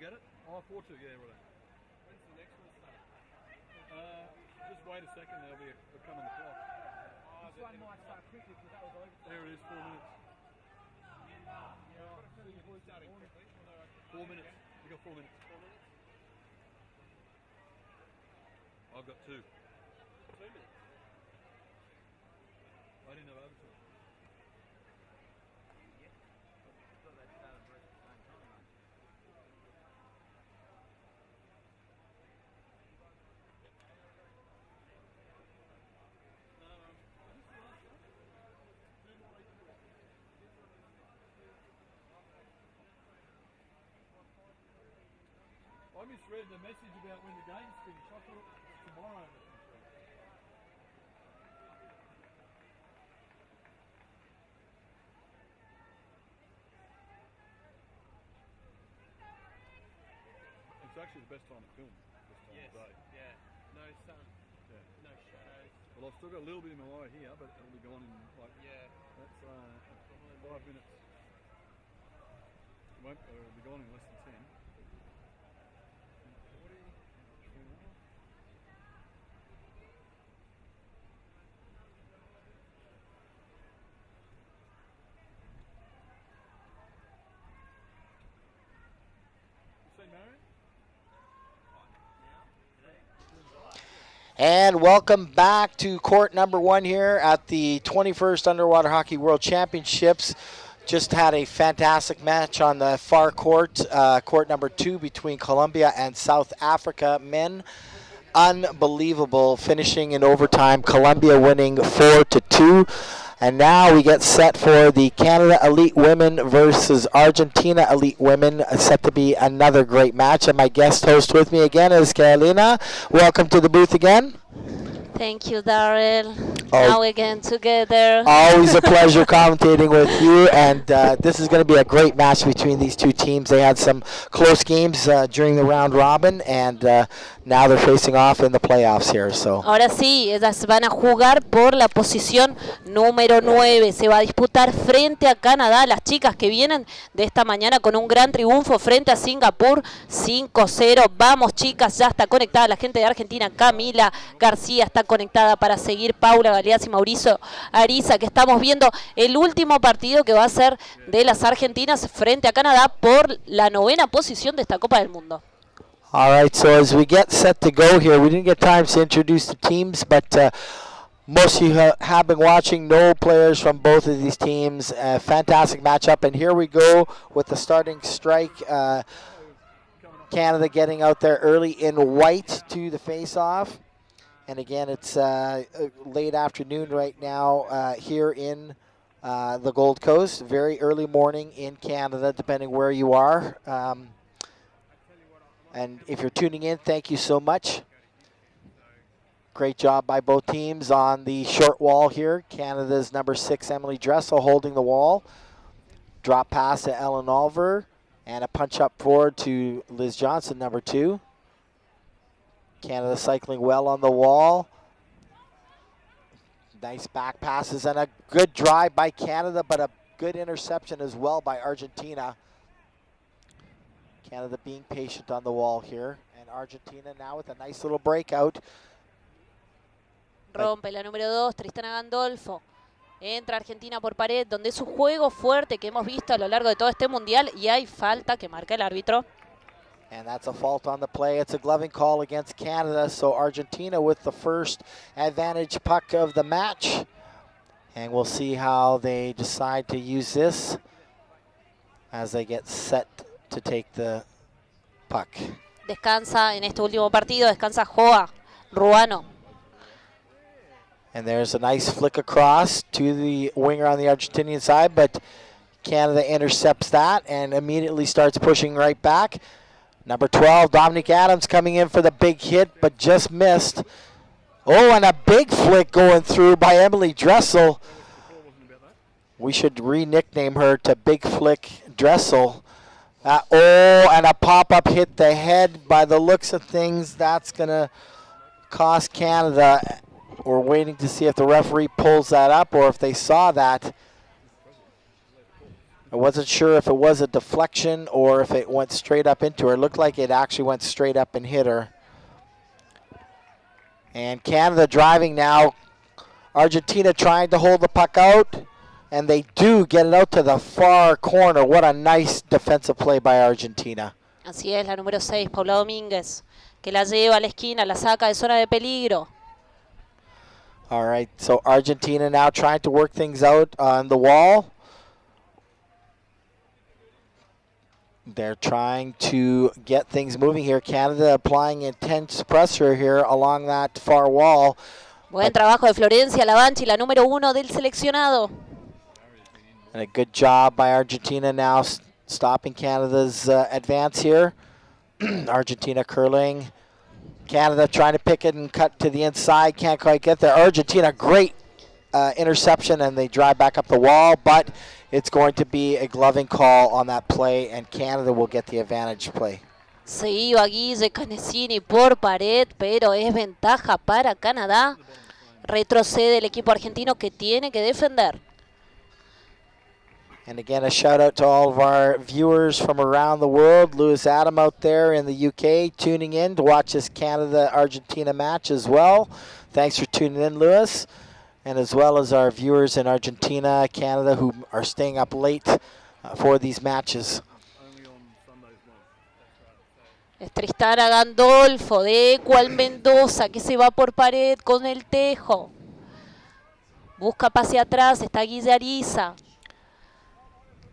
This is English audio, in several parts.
get it? Oh, 4-2, yeah, right. When's the next one start? Just wait a second, there'll be a come on the clock. This one might start quickly because that was over. There it is, 4 minutes. Starting quickly. 4 minutes. You got 4 minutes. 4 minutes? I've got 2. 2 minutes. I didn't have overtime. I misread the message about when the game's finished. I thought it was tomorrow. It's actually the best time to film this time of day. Yeah. No sun. Yeah. No shadows. Well, I've still got a little bit in my eye here, but it'll be gone in like that's 5 minutes. It'll be gone in less than 10. And welcome back to court number 1 here at the 21st Underwater Hockey World Championships. Just had a fantastic match on the far court, court number 2 between Colombia and South Africa men. Unbelievable, finishing in overtime, Colombia winning 4-2. And now we get set for the Canada Elite Women versus Argentina Elite Women, set to be another great match. And my guest host with me again is Carolina. Welcome to the booth again. Thank you, Daryl. Now again together. Always a pleasure commentating with you, and this is going to be a great match between these two teams. They had some close games during the round robin, and now they're facing off in the playoffs here. So. Ahora sí, ellas van a jugar por la posición número 9. Se va a disputar frente a Canadá. Las chicas que vienen de esta mañana con un gran triunfo frente a Singapur, 5-0. Vamos, chicas, ya está conectada la gente de Argentina. Camila García está conectada para seguir. Paula Galeazzi y Mauricio Ariza, que estamos viendo el último partido que va a ser de las argentinas frente a Canadá por la 9ª posición de esta Copa del Mundo. All right, so as we get set to go here, we didn't get time to introduce the teams, but most of you have been watching, know players from both of these teams. Fantastic matchup, and here we go with the starting strike. Canada getting out there early in white to the face-off. And again, it's late afternoon right now here in the Gold Coast. Very early morning in Canada, depending where you are. And if you're tuning in, thank you so much. Great job by both teams on the short wall here. Canada's number 6, Emily Dressel, holding the wall. Drop pass to Ellen Oliver. And a punch up forward to Liz Johnson, number 2. Canada cycling well on the wall. Nice back passes and a good drive by Canada, but a good interception as well by Argentina. Canada being patient on the wall here. And Argentina now with a nice little breakout. Rompe la número 2, Tristana Gandolfo. Entra Argentina por pared, donde es un juego fuerte que hemos visto a lo largo de todo este mundial. Y hay falta que marca el árbitro. And that's a fault on the play. It's a gloving call against Canada. So Argentina with the first advantage puck of the match. And we'll see how they decide to use this as they get set to take the puck. Descansa en este último partido, descansa Joa Ruano. And there's a nice flick across to the winger on the Argentinian side, but Canada intercepts that and immediately starts pushing right back. Number 12, Dominic Adams coming in for the big hit, but just missed. Oh, and a big flick going through by Emily Dressel. We should re-nickname her to Big Flick Dressel. And a pop-up hit the head. By the looks of things, that's going to cost Canada. We're waiting to see if the referee pulls that up or if they saw that. I wasn't sure if it was a deflection or if it went straight up into her. It looked like it actually went straight up and hit her. And Canada driving now. Argentina trying to hold the puck out. And they do get it out to the far corner. What a nice defensive play by Argentina. Así es, la número 6, Paula Domínguez, que la lleva a la esquina, la saca de zona de peligro. All right, so Argentina now trying to work things out on the wall. They're trying to get things moving here. Canada applying intense pressure here along that far wall. Buen trabajo de Florencia Lavanchi, la número 1 del seleccionado. And a good job by Argentina now stopping Canada's advance here. Argentina curling. Canada trying to pick it and cut to the inside. Can't quite get there. Argentina, great interception, and they drive back up the wall, but it's going to be a gloving call on that play, and Canada will get the advantage play. Se iba Guille Canesini por pared, pero es ventaja para Canadá. Retrocede el equipo argentino que tiene que defender. And again, a shout out to all of our viewers from around the world. Lewis Adam out there in the UK tuning in to watch this Canada-Argentina match as well. Thanks for tuning in, Lewis. And as well as our viewers in Argentina, Canada, who are staying up late for these matches. Es Tristana Gandolfo de Ecual Mendoza que se va por pared con el tejo. Busca pase atrás, está Guille Ariza.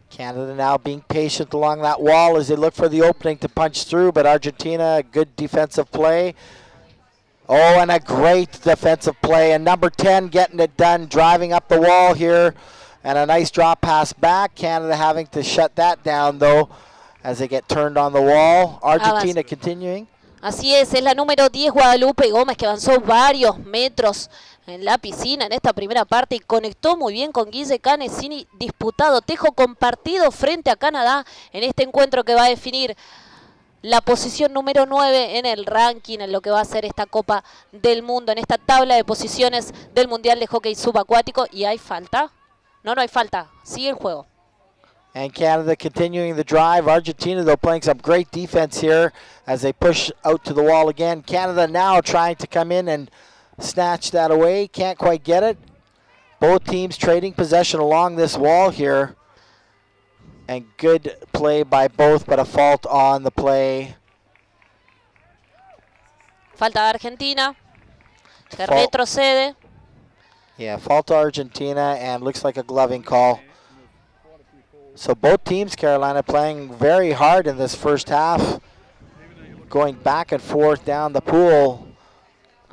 Canada now being patient along that wall as they look for the opening to punch through, but Argentina, good defensive play. Oh, and a great defensive play. And number 10 getting it done, driving up the wall here. And a nice drop pass back. Canada having to shut that down, though, as they get turned on the wall. Argentina continuing. Así es la número 10 Guadalupe Gómez, que avanzó varios metros en la piscina en esta primera parte y conectó muy bien con Guille Canesini. Disputado tejo compartido frente a Canadá en este encuentro que va a definir la posición número 9 en el ranking, en lo que va a ser esta Copa del Mundo, en esta tabla de posiciones del Mundial de Hockey Subacuático. ¿Y hay falta? No hay falta. Sigue el juego. And Canada continuing the drive. Argentina, though, playing some great defense here as they push out to the wall again. Canada now trying to come in and snatch that away. Can't quite get it. Both teams trading possession along this wall here. And good play by both, but a fault on the play. Falta de Argentina, que retrocede. Yeah, fault to Argentina, and looks like a gloving call. So both teams, Carolina, playing very hard in this first half. Going back and forth down the pool.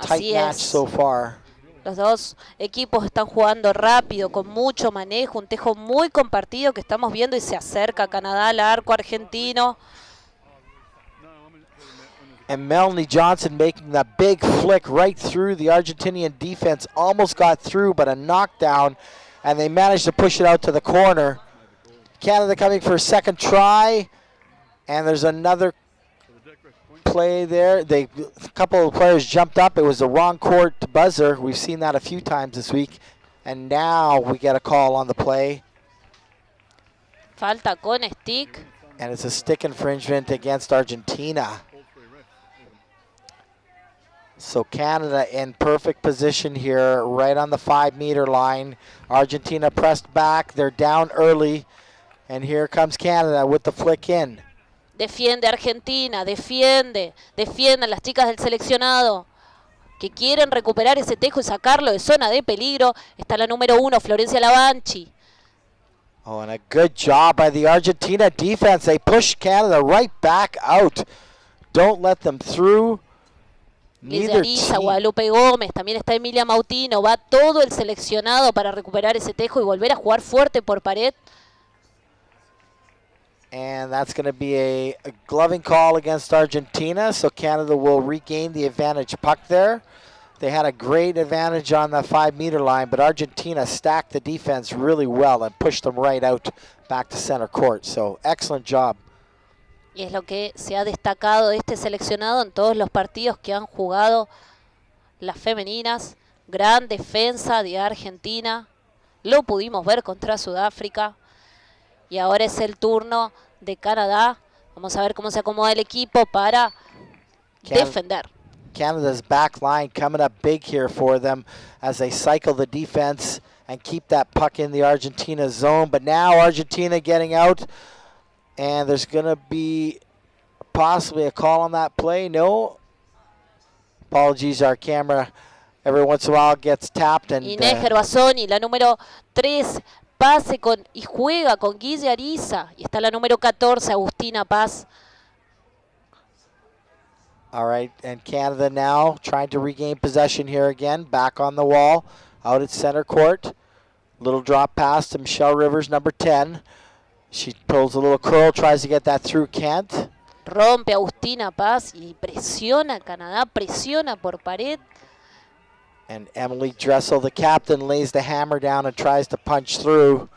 Tight match so far. Los dos equipos están jugando rápido, con mucho manejo, un tejo muy compartido que estamos viendo y se acerca Canadá al arco argentino. And Melanie Johnson making that big flick right through the Argentinian defense. Almost got through, but a knockdown, and they managed to push it out to the corner. Canada coming for a second try, and there's another play there. A couple of players jumped up. It was the wrong court buzzer. We've seen that a few times this week, and now we get a call on the play. Falta con stick. And it's a stick infringement against Argentina. So Canada in perfect position here, right on the 5-meter line. Argentina pressed back. They're down early. And here comes Canada with the flick in. Defiende Argentina, defiendan las chicas del seleccionado que quieren recuperar ese tejo y sacarlo de zona de peligro. Está la número 1, Florencia Lavanchi. Oh, and a good job by the Argentina defense. They push Canada right back out. Don't let them through. Neither team. Guadalupe Gómez, también está Emilia Mautino. Va todo el seleccionado para recuperar ese tejo y volver a jugar fuerte por pared. And that's going to be a gloving call against Argentina, so Canada will regain the advantage puck there. They had a great advantage on the 5-meter line, but Argentina stacked the defense really well and pushed them right out back to center court. So excellent job. Y es lo que se ha destacado de este seleccionado en todos los partidos que han jugado las femeninas. Gran defensa de Argentina. Lo pudimos ver contra Sudáfrica. Y ahora es el turno de Canadá. Vamos a ver cómo se acomoda el equipo para defender. Canada's back line coming up big here for them as they cycle the defense and keep that puck in the Argentina zone. But now Argentina getting out, and there's going to be possibly a call on that play. No. Apologies, our camera every once in a while gets tapped. And Inés Gervasoni, la número 3, pase y juega con Guille Ariza. Y está la número 14, Agustina Paz. All right, and Canada now trying to regain possession here again. Back on the wall, out at center court. Little drop pass to Michelle Rivers, number 10. She pulls a little curl, tries to get that through, can't. Rompe Agustina Paz y presiona Canadá, presiona por pared. And Emily Dressel, the captain, lays the hammer down and tries to punch through.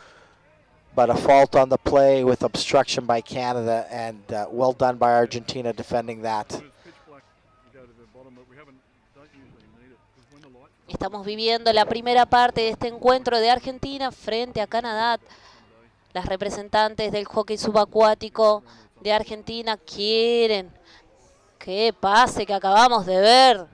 But a fault on the play with obstruction by Canada, and well done by Argentina defending that. Estamos viviendo la primera parte de este encuentro de Argentina frente a Canadá. Las representantes del hockey subacuático de Argentina quieren que pase que acabamos de ver.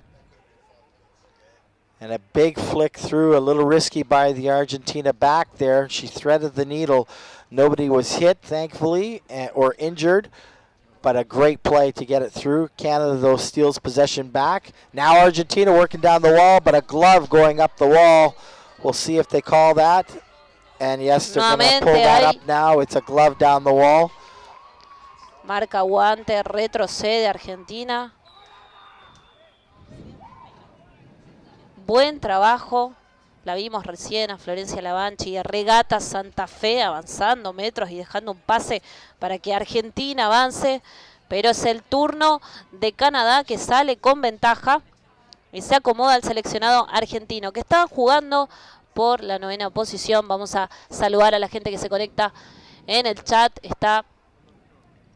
And a big flick through, a little risky by the Argentina back there. She threaded the needle. Nobody was hit, thankfully, or injured. But a great play to get it through. Canada, though, steals possession back. Now Argentina working down the wall, but a glove going up the wall. We'll see if they call that. And yes, they're going to pull that up now. It's a glove down the wall. Marca guante, retrocede Argentina. Buen trabajo. La vimos recién a Florencia Lavanchi. Regata Santa Fe avanzando metros y dejando un pase para que Argentina avance. Pero es el turno de Canadá que sale con ventaja y se acomoda al seleccionado argentino que está jugando por la 9ª posición. Vamos a saludar a la gente que se conecta en el chat. Está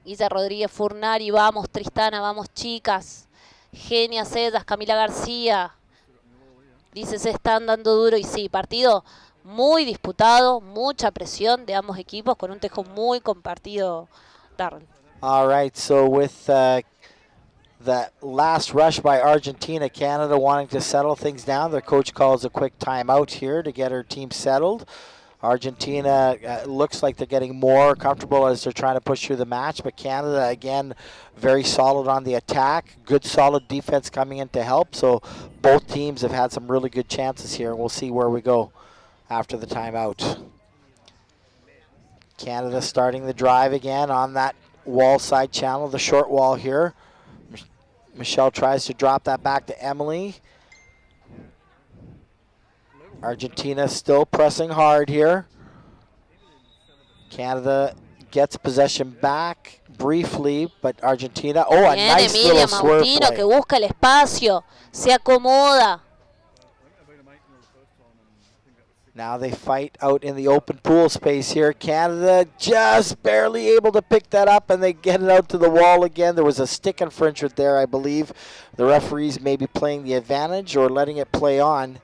Isa Rodríguez Furnari. Vamos Tristana, vamos chicas. Genia Cedas, Camila García. Dice, se están dando duro, y sí, partido muy disputado, mucha presión de ambos equipos con un tejo muy compartido, Darrell. All right, so with the last rush by Argentina, Canada wanting to settle things down, their coach calls a quick timeout here to get her team settled. Argentina looks like they're getting more comfortable as they're trying to push through the match, but Canada, again, very solid on the attack. Good, solid defense coming in to help. So both teams have had some really good chances here, and we'll see where we go after the timeout. Canada starting the drive again on that wall side channel, the short wall here. Michelle tries to drop that back to Emily. Argentina still pressing hard here. Canada gets possession back briefly, but Argentina, a nice little swerve play. Que busca el espacio, se acomoda. Now they fight out in the open pool space here. Canada just barely able to pick that up, and they get it out to the wall again. There was a stick infringement there, I believe. The referees may be playing the advantage or letting it play on.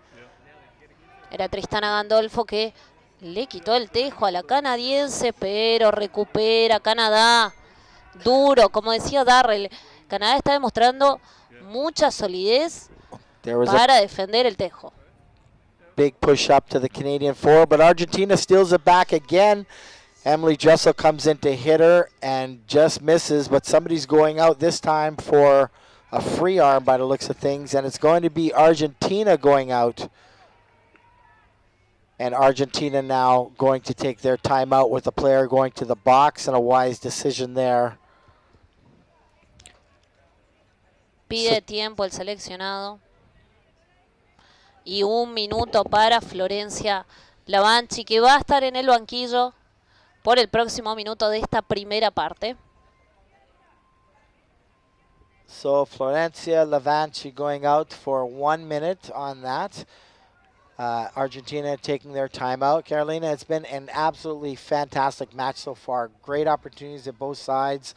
Era Tristana Gandolfo que le quitó el tejo a la canadiense, pero recupera Canadá. Duro, como decía Darrell, Canadá está demostrando mucha solidez para defender el tejo. Big push up to the Canadian forward, but Argentina steals it back again. Emily Dressel comes in to hit her and just misses, but somebody's going out this time for a free arm by the looks of things, and it's going to be Argentina going out. And Argentina now going to take their timeout with a player going to the box, and a wise decision there. Pide tiempo el seleccionado. Y 1 minuto para Florencia Lavanchi, que va a estar en el banquillo por el próximo minuto de esta primera parte. So Florencia Lavanchi going out for 1 minute on that. Argentina taking their timeout. Carolina, it's been an absolutely fantastic match so far. Great opportunities at both sides.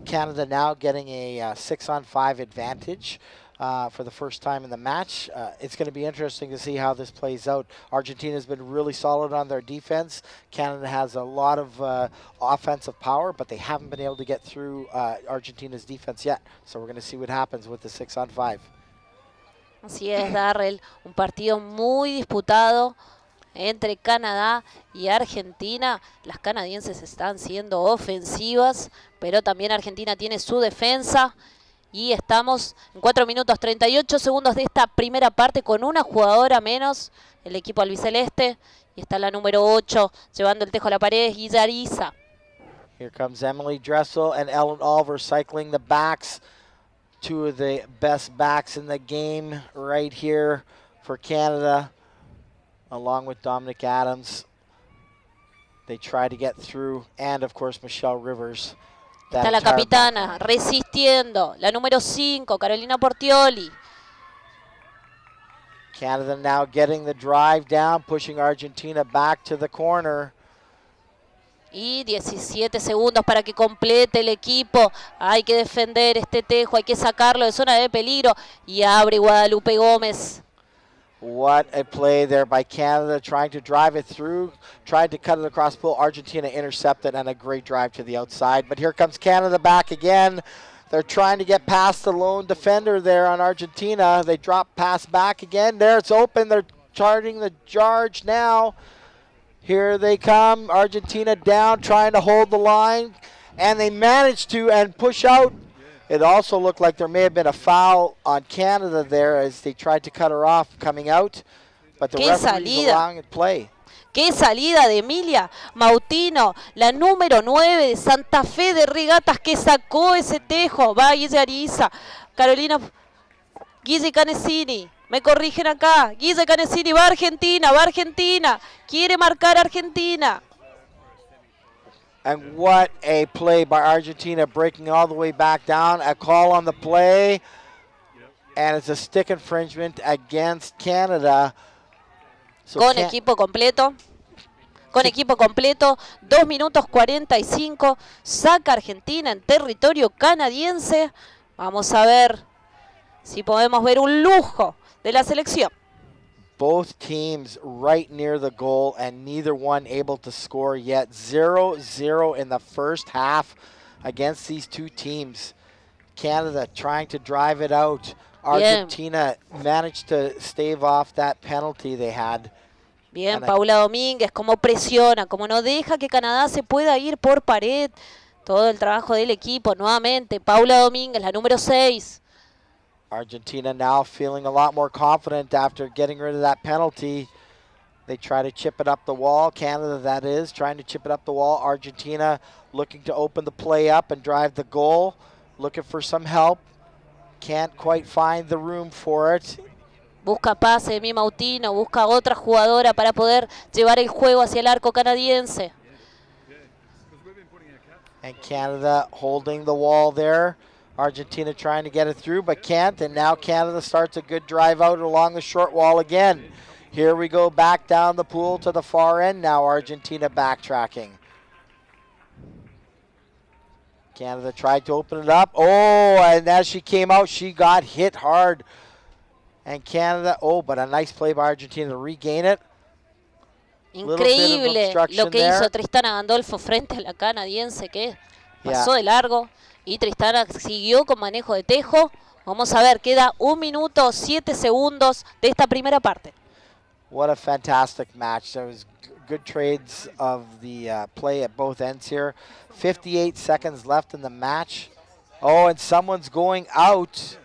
Canada now getting a 6-on-5 advantage. for the first time in the match. It's going to be interesting to see how this plays out. Argentina's been really solid on their defense. Canada has a lot of offensive power, but they haven't been able to get through Argentina's defense yet. So we're going to see what happens with the 6-on-5. Así es, Darrell, un partido muy disputado entre Canadá y Argentina. Las canadienses están siendo ofensivas, pero también Argentina tiene su defensa. Y estamos en 4 minutos 38 segundos de esta primera parte con una jugadora menos, el equipo albiceleste. Y está la número 8 llevando el tejo a la pared, Guillariza. Here comes Emily Dressel and Ellen Oliver cycling the backs. Two of the best backs in the game right here for Canada, along with Dominic Adams. They try to get through, and of course Michelle Rivers. Está la capitana resistiendo, la número 5, Carolina Portioli. Canada now getting the drive down, pushing Argentina back to the corner. Y 17 segundos para que complete el equipo. Hay que defender este tejo, hay que sacarlo de zona de peligro. Y abre Guadalupe Gómez. What a play there by Canada, trying to drive it through, tried to cut it across pool. Argentina intercepted, and a great drive to the outside. But here comes Canada back again. They're trying to get past the lone defender there on Argentina. They drop pass back again. There, it's open. They're charting the charge now. Here they come. Argentina down, trying to hold the line. And they managed to and push out. It also looked like there may have been a foul on Canada there as they tried to cut her off coming out. But the referee's allowing it play. ¡Qué salida de Emilia Mautino! La número 9 de Santa Fe de Regatas que sacó ese tejo. Va Guillariza. Carolina Guille Canesini. Me corrigen acá. Guille Canesini va a Argentina, va a Argentina. Quiere marcar Argentina. And what a play by Argentina, breaking all the way back down. A call on the play. And it's a stick infringement against Canada. So Con equipo completo. Con equipo completo. 2 minutos 45. Saca Argentina en territorio canadiense. Vamos a ver si podemos ver un lujo de la selección. Both teams right near the goal and neither one able to score yet. 0-0 in the first half against these two teams. Canada trying to drive it out. Argentina managed to stave off that penalty they had. Bien, Paula Domínguez, cómo presiona, cómo no deja que Canadá se pueda ir por pared. Todo el trabajo del equipo, nuevamente. Paula Domínguez, la número 6. Argentina now feeling a lot more confident after getting rid of that penalty. They try to chip it up the wall. Canada, that is, trying to chip it up the wall. Argentina looking to open the play up and drive the goal. Looking for some help. Can't quite find the room for it. Busca pase Emi Mautino, busca otra jugadora para poder llevar el juego hacia el arco canadiense. And Canada holding the wall there. Argentina trying to get it through, but can't. And now Canada starts a good drive out along the short wall again. Here we go back down the pool to the far end. Now Argentina backtracking. Canada tried to open it up. Oh, and as she came out, she got hit hard. And Canada, but a nice play by Argentina to regain it. Increíble lo que hizo Tristana Gandolfo frente a la canadiense que pasó de largo. Y Tristana siguió con manejo de tejo. Vamos a ver, queda 1 minuto 7 segundos de esta primera parte. What a fantastic match. There was good trades of the play at both ends here. 58 seconds left in the match. Oh, and someone's going out.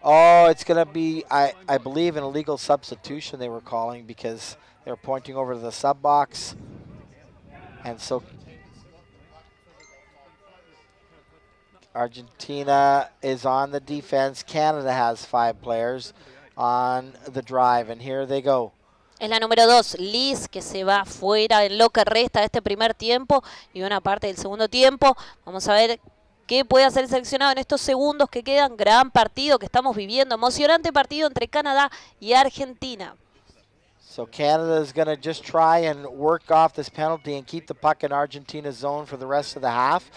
Oh, it's going to be, I believe, an illegal substitution they were calling because they were pointing over to the sub box. And so Argentina is on the defense. Canada has 5 players on the drive, and here they go. Es la número 2, Liz, que se va fuera en lo que resta de este primer tiempo y una parte del segundo tiempo. Vamos a ver qué puede hacer el seleccionado en estos segundos que quedan. Gran partido que estamos viviendo. Emocionante partido entre Canadá y Argentina. So Canada is going to just try and work off this penalty and keep the puck in Argentina's zone for the rest of the half.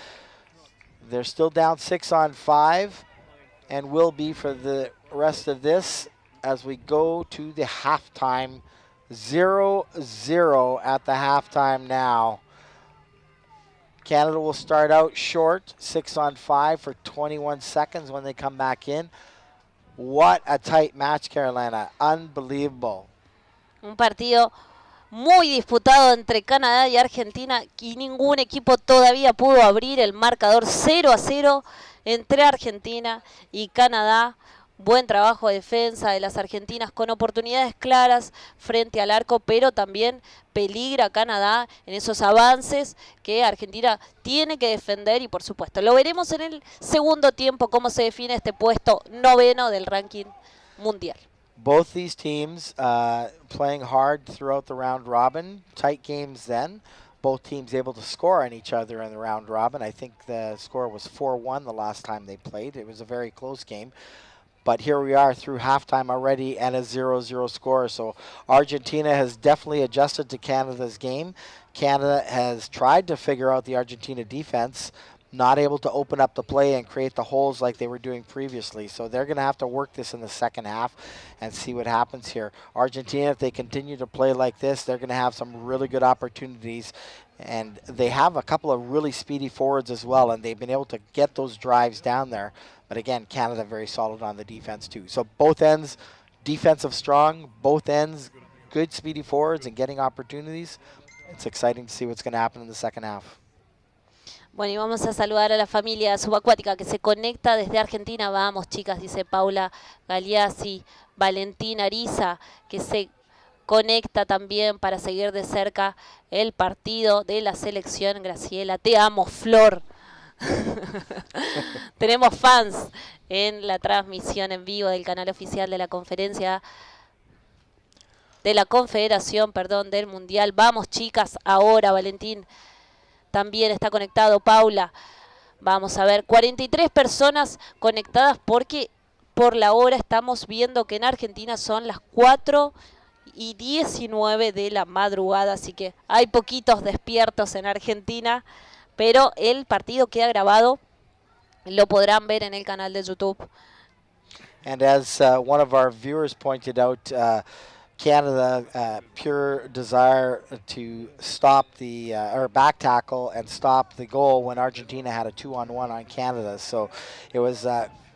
They're still down 6-on-5. and will be for the rest of this as we go to the halftime. 0-0 at the halftime now. Canada will start out short, 6-on-5 for 21 seconds when they come back in. What a tight match, Carolina. Unbelievable. Un partido muy disputado entre Canadá y Argentina y ningún equipo todavía pudo abrir el marcador. 0-0 entre Argentina y Canadá. Buen trabajo de defensa de las argentinas con oportunidades claras frente al arco, pero también peligra Canadá en esos avances que Argentina tiene que defender y por supuesto lo veremos en el segundo tiempo cómo se define este puesto 9º del ranking mundial. Both these teams playing hard throughout the round robin. Tight games then. Both teams able to score on each other in the round robin. I think the score was 4-1 the last time they played. It was a very close game. But here we are through halftime already and a 0-0 score. So Argentina has definitely adjusted to Canada's game. Canada has tried to figure out the Argentina defense, not able to open up the play and create the holes like they were doing previously. So they're going to have to work this in the second half and see what happens here. Argentina, if they continue to play like this, they're going to have some really good opportunities. And they have a couple of really speedy forwards as well, and they've been able to get those drives down there. But again, Canada very solid on the defense too. So both ends, defensive strong, both ends, good speedy forwards and getting opportunities. It's exciting to see what's going to happen in the second half. Bueno, y vamos a saludar a la familia subacuática que se conecta desde Argentina. Vamos, chicas, dice Paula Galeazzi, Valentina Ariza, que se conecta también para seguir de cerca el partido de la selección. Graciela, te amo, Flor. Tenemos fans en la transmisión en vivo del canal oficial de la conferencia de la Confederación, del Mundial. Vamos, chicas, ahora Valentín también está conectado, Paula. Vamos a ver, 43 personas conectadas porque por la hora estamos viendo que en Argentina son las 4:19 de la madrugada, así que hay poquitos despiertos en Argentina. Pero el partido queda grabado, lo podrán ver en el canal de YouTube. And as one of our viewers pointed out, Canada pure desire to stop the or back tackle and stop the goal when Argentina had a 2-on-1 on Canada. So it was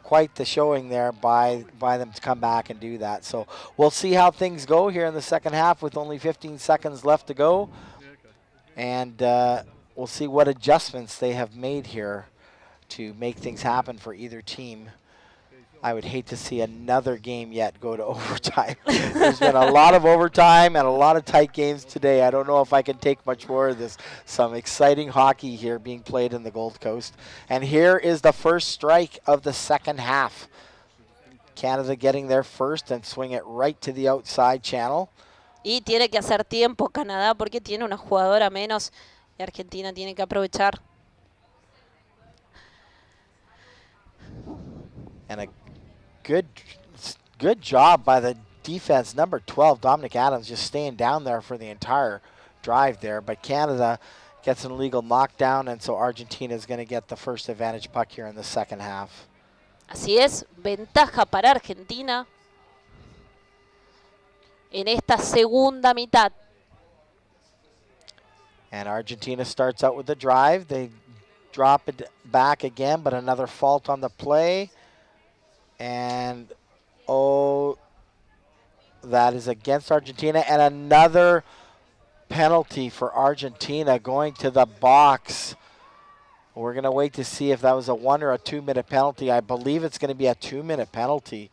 quite the showing there by them to come back and do that. So we'll see how things go here in the second half with only 15 seconds left to go. And we'll see what adjustments they have made here to make things happen for either team. I would hate to see another game yet go to overtime. There's been a lot of overtime and a lot of tight games today. I don't know if I can take much more of this. Some exciting hockey here being played in the Gold Coast. And here is the first strike of the second half. Canada getting there first and swing it right to the outside channel. Y tiene que hacer tiempo Canadá porque tiene una jugadora menos. Y Argentina tiene que aprovechar. And a good job by the defense. Number 12, Dominic Adams, just staying down there for the entire drive there. But Canada gets an illegal knockdown, and so Argentina is going to get the first advantage puck here in the second half. Así es, ventaja para Argentina en esta segunda mitad. And Argentina starts out with the drive. They drop it back again, but another fault on the play. And, oh, that is against Argentina. And another penalty for Argentina going to the box. We're going to wait to see if that was a 1 or a 2-minute penalty. I believe it's going to be a 2-minute penalty.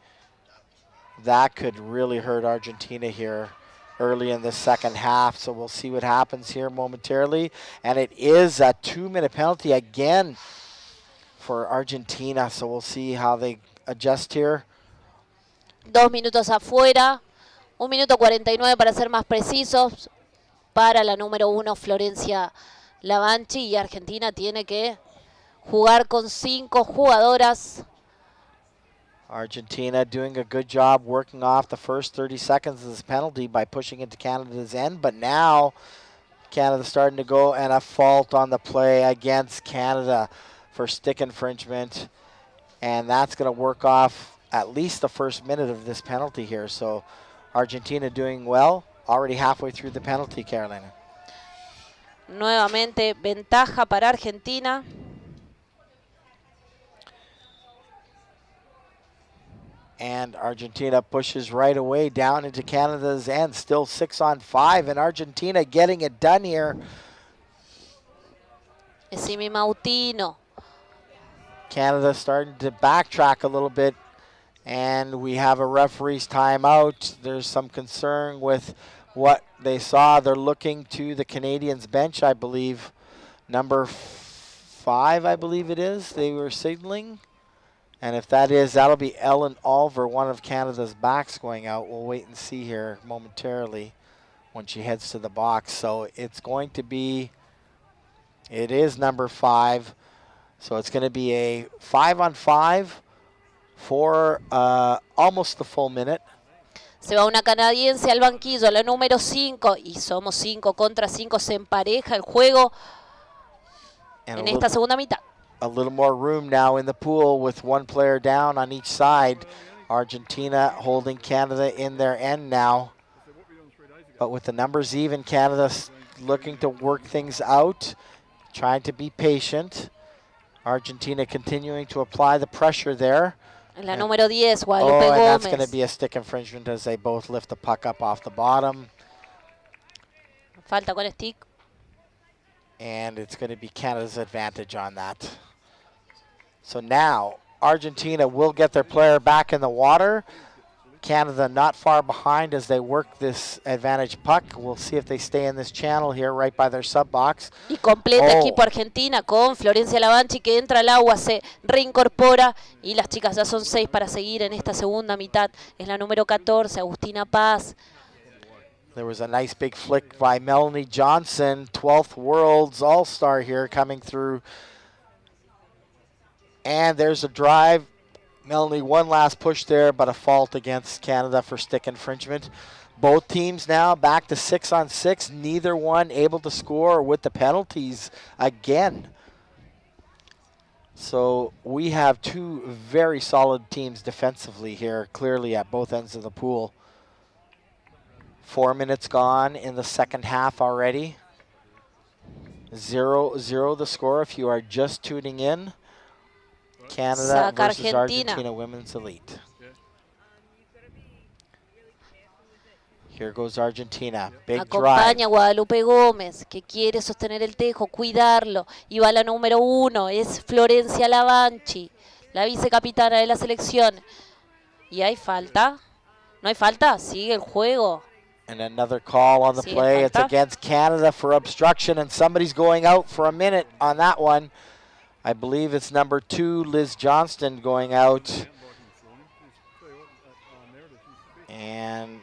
That could really hurt Argentina here early in the second half. So we'll see what happens here momentarily. And it is a 2-minute penalty again for Argentina. So we'll see how they adjust here. 2 minutos afuera. 1 minuto 49 para ser más precisos. Para la número 1, Florencia Lavanchi. Y Argentina tiene que jugar con 5 jugadoras. Argentina doing a good job working off the first 30 seconds of this penalty by pushing into Canada's end. But now Canada starting to go, and a fault on the play against Canada for stick infringement. And that's going to work off at least the first minute of this penalty here. So Argentina doing well, already halfway through the penalty, Carolina. Nuevamente ventaja para Argentina. And Argentina pushes right away down into Canada's end. Still 6-on-5, and Argentina getting it done here. Simi Mautino. Canada starting to backtrack a little bit, and we have a referee's timeout. There's some concern with what they saw. They're looking to the Canadians bench, I believe. Number 5, I believe it is, they were signaling. And if that is, that'll be Ellen Oliver, one of Canada's backs going out. We'll wait and see here momentarily when she heads to the box. So it's going to be, it is number 5. So it's going to be a 5-on-5 for almost the full minute. Se va una canadiense al banquillo, la número 5. Y somos 5 contra 5. Se empareja el juego en esta segunda mitad. A little more room now in the pool with one player down on each side. Argentina holding Canada in their end now. But with the numbers even, Canada's looking to work things out, trying to be patient. Argentina continuing to apply the pressure there. La número 10, Guadalupe and Gómez. that's going to be a stick infringement as they both lift the puck up off the bottom. Falta con stick. And it's going to be Canada's advantage on that. So now Argentina will get their player back in the water. Canada not far behind as they work this advantage puck. We'll see if they stay in this channel here right by their sub box. Y completa equipo Argentina con Florencia Lavanchi que entra al agua, se reincorpora y las chicas ya son 6 para seguir en esta segunda mitad. Es la número 14, Agustina Paz. There was a nice big flick by Melanie Johnson, 12th World's All-Star here coming through. And there's a drive. Melanie, one last push there, but a fault against Canada for stick infringement. Both teams now back to 6-on-6. Neither one able to score with the penalties again. So we have two very solid teams defensively here, clearly at both ends of the pool. 4 minutes gone in the second half already. 0-0 the score if you are just tuning in. Canada versus Argentina Women's Elite. Here goes Argentina. Big Acompaña drive. a Guadalupe Gómez, que quiere sostener el tejo, cuidarlo. Y va la número 1, es Florencia Lavanchi, la vicecapitana de la selección. ¿Y hay falta? ¿No hay falta? Sigue el juego. And another call on the play. It's against Canada for obstruction, and somebody's going out for a minute on that one. I believe it's number 2, Liz Johnston, going out. And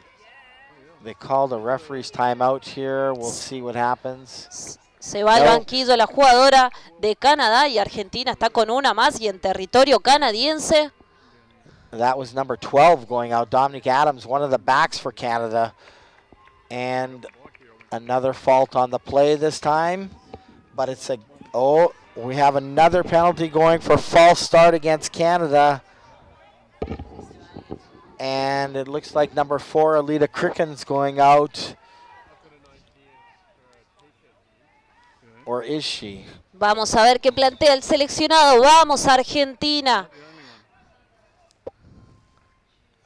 they called a referee's timeout here. We'll see what happens. Se va al banquillo la jugadora de Canadá y Argentina está con una más y en territorio canadiense. That was number 12 going out, Dominic Adams, one of the backs for Canada. And another fault on the play this time. But it's a, we have another penalty going for false start against Canada. And it looks like number 4, Alita Cricken's going out. Or is she? Vamos a ver qué plantea el seleccionado. Vamos, Argentina.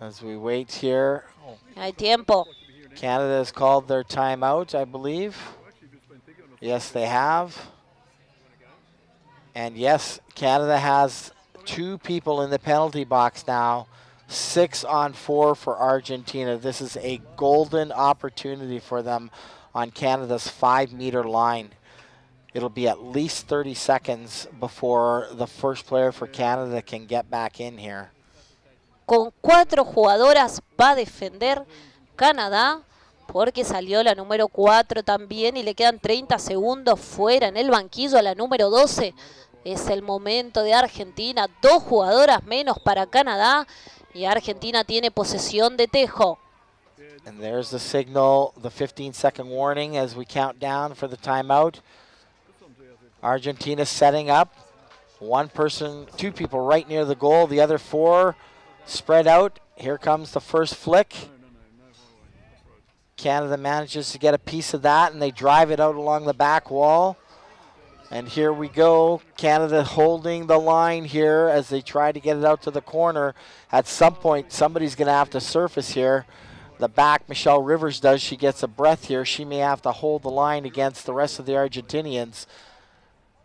As we wait here. Hay tiempo. Canada has called their timeout, I believe. Yes, they have. And yes, Canada has 2 people in the penalty box now. 6-on-4 for Argentina. This is a golden opportunity for them on Canada's 5-meter line. It'll be at least 30 seconds before the first player for Canada can get back in here. Con 4 jugadoras va a defender Canadá porque salió la número 4 también y le quedan 30 segundos fuera en el banquillo a la número 12. Es el momento de Argentina. 2 jugadoras menos para Canadá y Argentina tiene posesión de tejo. And there's the signal, the 15-second warning as we count down for the timeout. Argentina setting up. Two people right near the goal. The other 4 spread out. Here comes the first flick. Canada manages to get a piece of that, and they drive it out along the back wall. And here we go. Canada holding the line here as they try to get it out to the corner. At some point, somebody's going to have to surface here. The back, Michelle Rivers does. She gets a breath here. She may have to hold the line against the rest of the Argentinians.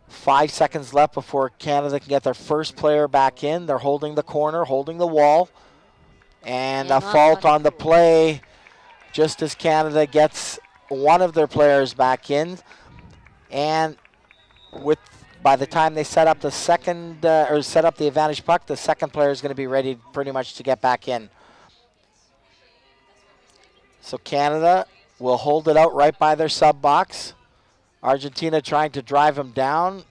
5 seconds left before Canada can get their first player back in. They're holding the corner, holding the wall. And a fault on the play just as Canada gets one of their players back in. And by the time they set up the second or set up the advantage puck, the second player is going to be ready pretty much to get back in. So Canada will hold it out right by their sub box. Argentina trying to drive them down.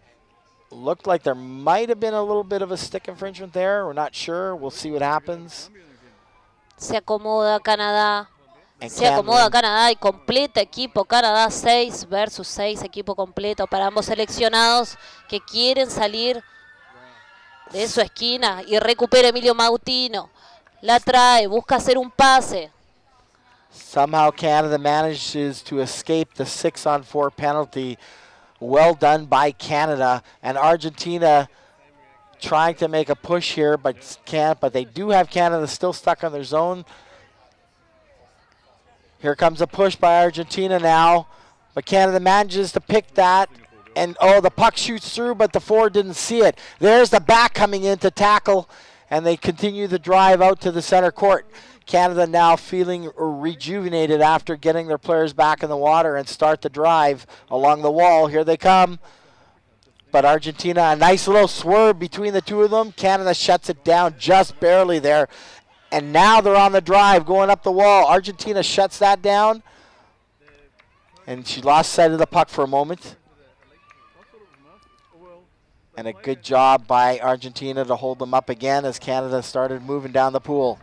Looked like there might have been a little bit of a stick infringement there. We're not sure. We'll see what happens. Se acomoda Canadá. Se acomoda Canadá y completa equipo. Canadá 6 versus 6, equipo completo para ambos seleccionados que quieren salir de su esquina. Y recupera Emilio Mautino. La trae, busca hacer un pase. Somehow Canada manages to escape the 6-on-4 penalty. Well done by Canada. And Argentina trying to make a push here, but can't. But they do have Canada still stuck on their zone. Here comes a push by Argentina now. But Canada manages to pick that. And, oh, the puck shoots through, but the forward didn't see it. There's the back coming in to tackle. And they continue the drive out to the center court. Canada now feeling rejuvenated after getting their players back in the water and start the drive along the wall. Here they come. But Argentina, a nice little swerve between the two of them. Canada shuts it down just barely there. And now they're on the drive going up the wall. Argentina shuts that down. And she lost sight of the puck for a moment. And a good job by Argentina to hold them up again as Canada started moving down the pool.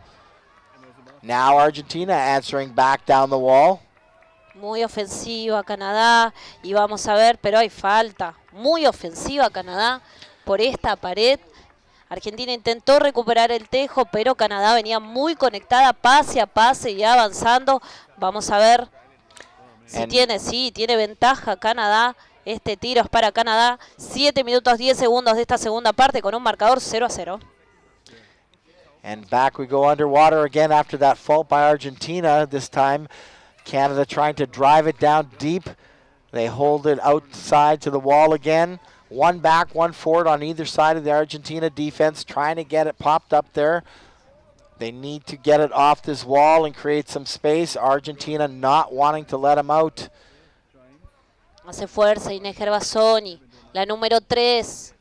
Now Argentina answering back down the wall. Muy ofensiva Canadá y vamos a ver, pero hay falta. Muy ofensiva Canadá por esta pared. Argentina intentó recuperar el tejo, pero Canadá venía muy conectada pase a pase y avanzando. Vamos a ver si tiene ventaja Canadá. Este tiro es para Canadá. 7 minutos 10 segundos de esta segunda parte con un marcador 0-0. And back we go underwater again after that fault by Argentina. This time Canada trying to drive it down deep. They hold it outside to the wall again. One back, one forward on either side of the Argentina defense, trying to get it popped up there. They need to get it off this wall and create some space. Argentina not wanting to let them out. Hace fuerza Inés Gervasoni, la número 3.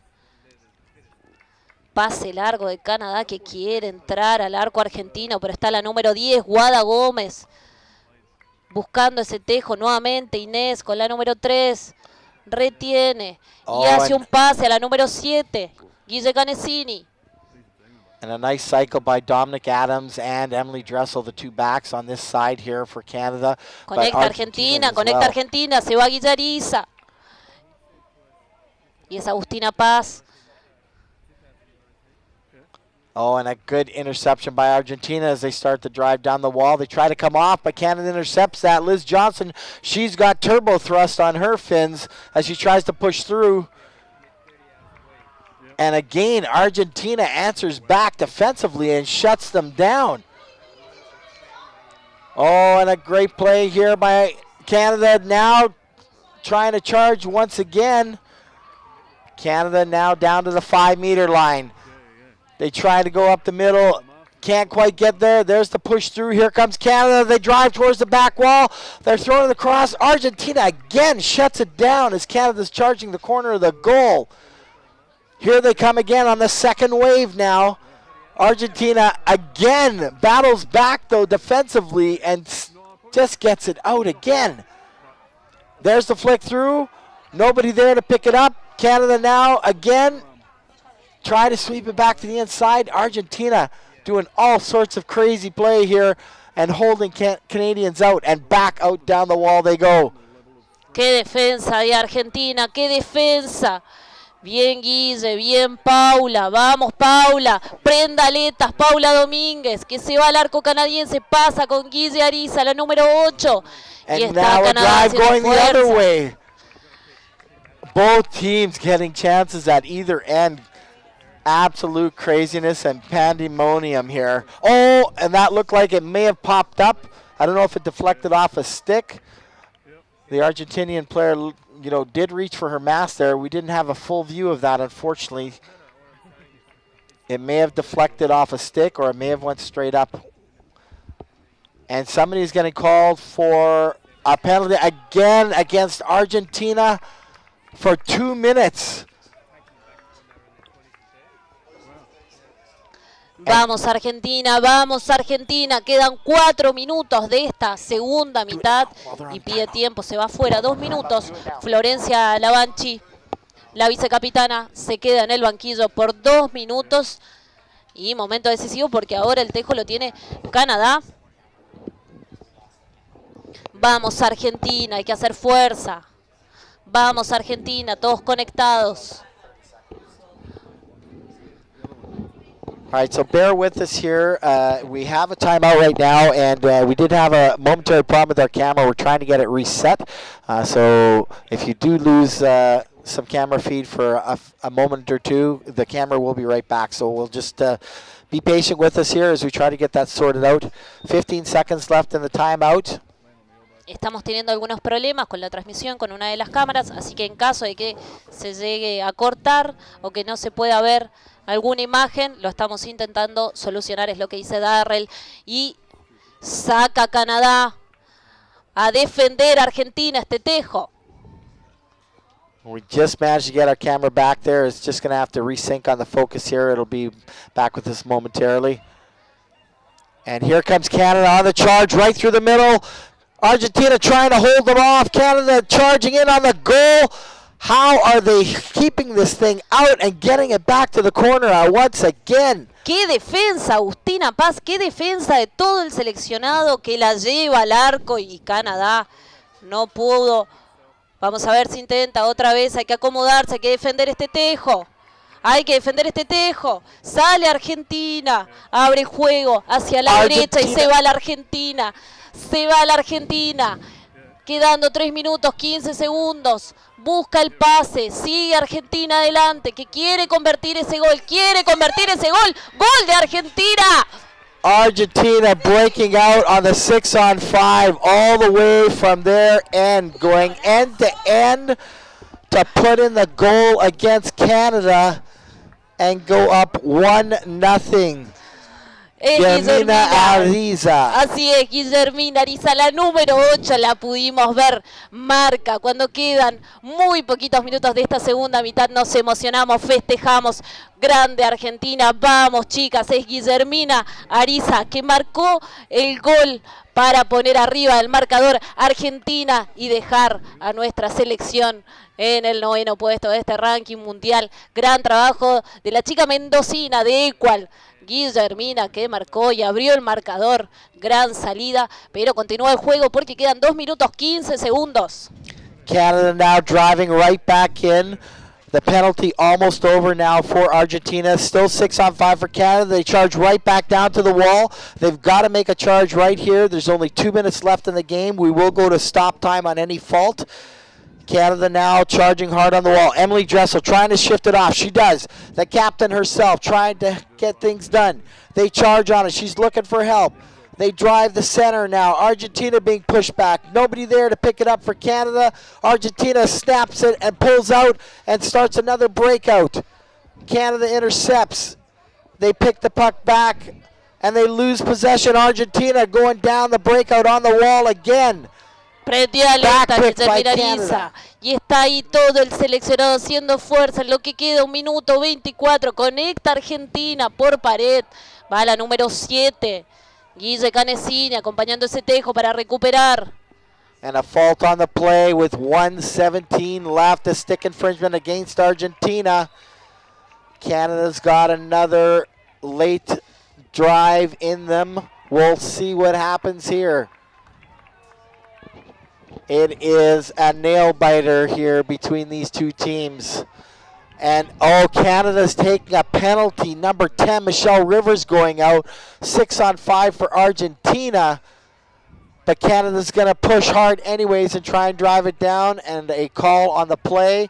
Pase largo de Canadá que quiere entrar al arco argentino, pero está la número 10, Guada Gómez. Buscando ese tejo nuevamente, Inés con la número 3. Retiene y hace un pase a la número 7, Guille Canesini. And a nice cycle by Dominic Adams and Emily Dressel, the two backs on this side here for Canada. Conecta Argentina, conecta Argentina, se va Guillariza. Y es Agustina Paz. Oh, and a good interception by Argentina as they start to drive down the wall. They try to come off, but Canada intercepts that. Liz Johnson, she's got turbo thrust on her fins as she tries to push through. And again, Argentina answers back defensively and shuts them down. Oh, and a great play here by Canada now trying to charge once again. Canada now down to the 5-meter line. They try to go up the middle. Can't quite get there. There's the push through. Here comes Canada. They drive towards the back wall. They're throwing it across. Argentina again shuts it down as Canada's charging the corner of the goal. Here they come again on the second wave now. Argentina again battles back though defensively and just gets it out again. There's the flick through. Nobody there to pick it up. Canada now again try to sweep it back to the inside. Argentina doing all sorts of crazy play here and holding Canadians out, and back out down the wall they go. Qué defensa de Argentina, qué defensa. Bien Guille, bien Paula, vamos Paula, prenda aletas, Paula Domínguez, que se va al arco canadiense, pasa con Guille Ariza, la número 8. Y And está now a Canadá drive haciendo going the other fuerza. way. Both teams getting chances at either end. Absolute craziness and pandemonium here. Oh, and that looked like it may have popped up. I don't know if it deflected off a stick. The Argentinian player, you know, did reach for her mask there. We didn't have a full view of that, unfortunately. It may have deflected off a stick or it may have went straight up. And somebody's getting called for a penalty again against Argentina for 2 minutes. Vamos Argentina, quedan 4 minutos de esta segunda mitad y pide tiempo, se va fuera, 2 minutos. Florencia Lavanchi, la vicecapitana, se queda en el banquillo por 2 minutos y momento decisivo porque ahora el tejo lo tiene Canadá. Vamos Argentina, hay que hacer fuerza. Vamos Argentina, todos conectados. All right, so bear with us here. We have a timeout right now, and we did have a momentary problem with our camera. We're trying to get it reset. So if you do lose some camera feed for a moment or two, the camera will be right back. So we'll just be patient with us here as we try to get that sorted out. 15 seconds left in the timeout. Estamos teniendo algunos problemas con la transmisión con una de las cámaras, así que en caso de que se llegue a cortar o que no se pueda ver alguna imagen, lo estamos intentando solucionar, es lo que dice Darrell. Y saca Canadá a defender a Argentina este tejo. We just managed to get our camera back there. It's just going to have to resync on the focus here. It'll be back with us momentarily. And here comes Canada on the charge right through the middle. Argentina trying to hold them off. Canada charging in on the goal. How are they keeping this thing out and getting it back to the corner once again? Qué defensa, Agustina Paz, qué defensa de todo el seleccionado que la lleva al arco y Canadá no pudo. Vamos a ver si intenta otra vez, hay que acomodarse, hay que defender este tejo. Hay que defender este tejo. Sale Argentina, abre juego hacia la derecha y se va la Argentina. Se va la Argentina. Quedando 3 minutos, 15 segundos. Busca el pase, sigue Argentina adelante, que quiere convertir ese gol, ¡Gol de Argentina! Argentina breaking out on the 6-on-5 all the way from their end, going end to end to put in the goal against Canada and go up 1-0. Guillermina Ariza. Así es, Guillermina Ariza, la número 8, la pudimos ver, marca cuando quedan muy poquitos minutos de esta segunda mitad, nos emocionamos, festejamos, grande Argentina, vamos chicas, es Guillermina Ariza que marcó el gol para poner arriba el marcador Argentina y dejar a nuestra selección en el 9º puesto de este ranking mundial. Gran trabajo de la chica mendocina de Equal, Guillermina, que marcó y abrió el marcador. Gran salida, pero continúa el juego porque quedan 2 minutos 15 segundos. Canada now driving right back in. The penalty almost over now for Argentina. Still 6-on-5 for Canada. They charge right back down to the wall. They've got to make a charge right here. There's only 2 minutes left in the game. We will go to stop time on any fault. Canada now charging hard on the wall. Emily Dressel trying to shift it off. She does. The captain herself trying to get things done. They charge on it. She's looking for help. They drive the center now. Argentina being pushed back. Nobody there to pick it up for Canada. Argentina snaps it and pulls out and starts another breakout. Canada intercepts. They pick the puck back and they lose possession. Argentina going down the breakout on the wall again. Prendió alerta Guillermina Ariza. Y está ahí todo el seleccionado haciendo fuerza. En lo que queda 1 minuto 24. Conecta Argentina por pared. Va la número 7. Guille Canesini acompañando ese tejo para recuperar. And a fault on the play with 1:17 left. A stick infringement against Argentina. Canada's got another late drive in them. We'll see what happens here. It is a nail biter here between these two teams. And, oh, Canada's taking a penalty. Number 10, Michelle Rivers going out. 6 on 5 for Argentina. But Canada's going to push hard anyways and try and drive it down. And a call on the play.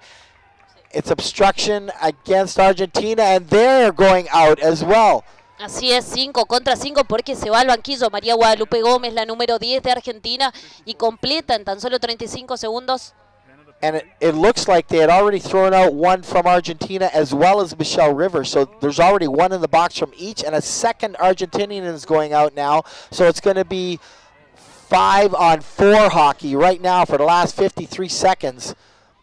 It's obstruction against Argentina, and they're going out as well. Así es, 5 contra 5 porque se va al banquillo María Guadalupe Gómez, la número 10 de Argentina, y completa en tan solo 35 segundos. And it looks like they had already thrown out one from Argentina as well as Michelle Rivers. So there's already one in the box from each, and a second Argentinian is going out now. So it's going to be 5 on 4 hockey right now for the last 53 seconds.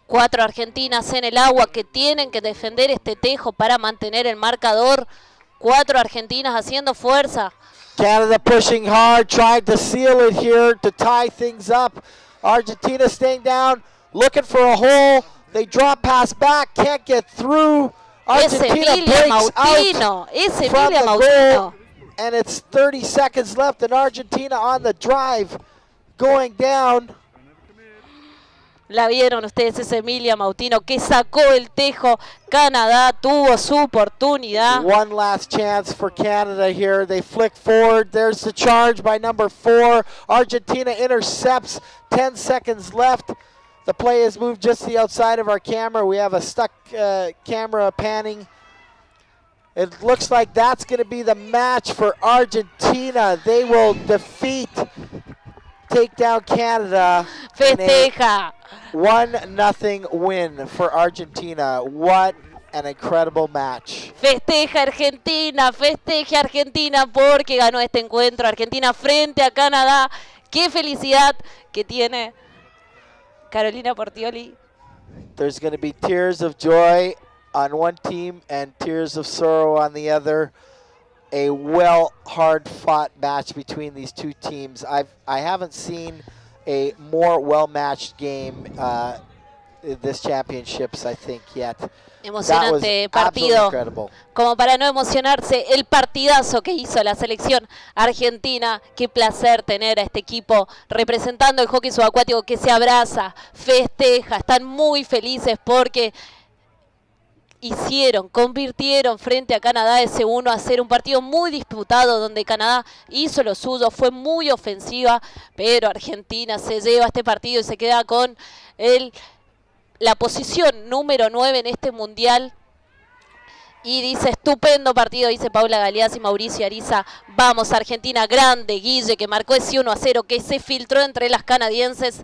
4 argentinas en el agua que tienen que defender este tejo para mantener el marcador. 4 argentinas haciendo fuerza. Canada pushing hard, tried to seal it here to tie things up. Argentina staying down, looking for a hole. They drop pass back, can't get through. Argentina breaks out from the goal, and it's 30 seconds left, and Argentina on the drive, going down. La vieron ustedes, es Emilia Mautino que sacó el tejo. Canadá tuvo su oportunidad. One last chance for Canada here. They flick forward. There's the charge by number 4. Argentina intercepts. 10 seconds left. The play has moved just to the outside of our camera. We have a stuck camera panning. It looks like that's going to be the match for Argentina. They will take down Canada. Festeja. 1-0 win for Argentina. What an incredible match. Festeja Argentina porque ganó este encuentro. Argentina frente a Canadá. Qué felicidad que tiene Carolina Portioli. There's going to be tears of joy on one team and tears of sorrow on the other. A hard-fought match between these two teams. I haven't seen a more well-matched game this championships, I think, yet. Emocionante partido, como para no emocionarse, el partidazo que hizo la selección argentina. Qué placer tener a este equipo representando el hockey subacuático que se abraza, festeja, están muy felices porque convirtieron frente a Canadá ese 1-0, un partido muy disputado donde Canadá hizo lo suyo, fue muy ofensiva, pero Argentina se lleva este partido y se queda con la posición número 9 en este mundial. Y dice, estupendo partido, dice Paula Galeazzi y Mauricio Ariza. Vamos Argentina, grande Guille, que marcó ese 1-0, que se filtró entre las canadienses.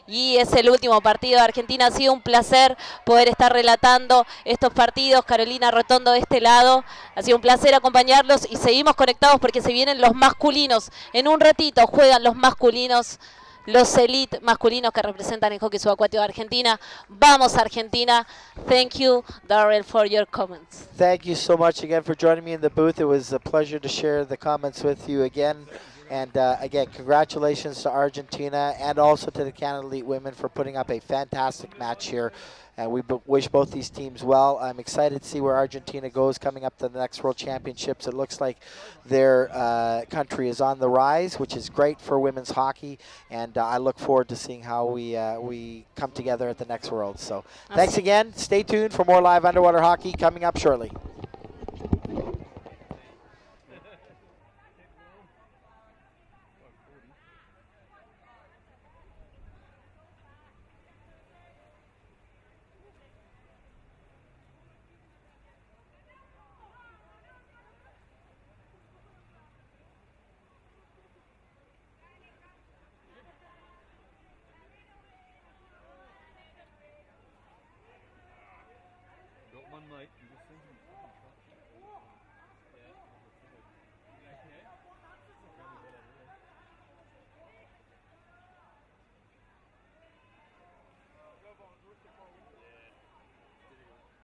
Y es el último partido de Argentina. Ha sido un placer poder estar relatando estos partidos. Carolina Rotondo de este lado. Ha sido un placer acompañarlos y seguimos conectados porque se vienen los masculinos. En un ratito juegan los masculinos, los elite masculinos que representan el hockey subacuático de Argentina. Vamos Argentina. Thank you, Darrell, for your comments. Thank you so much again for joining me in the booth. It was a pleasure to share the comments with you again. And again, congratulations to Argentina and also to the Canada Elite women for putting up a fantastic match here. And we wish both these teams well. I'm excited to see where Argentina goes coming up to the next World Championships. It looks like their country is on the rise, which is great for women's hockey. And I look forward to seeing how we come together at the next World. So thanks again. Stay tuned for more live underwater hockey coming up shortly. Got one, mate. You just send him.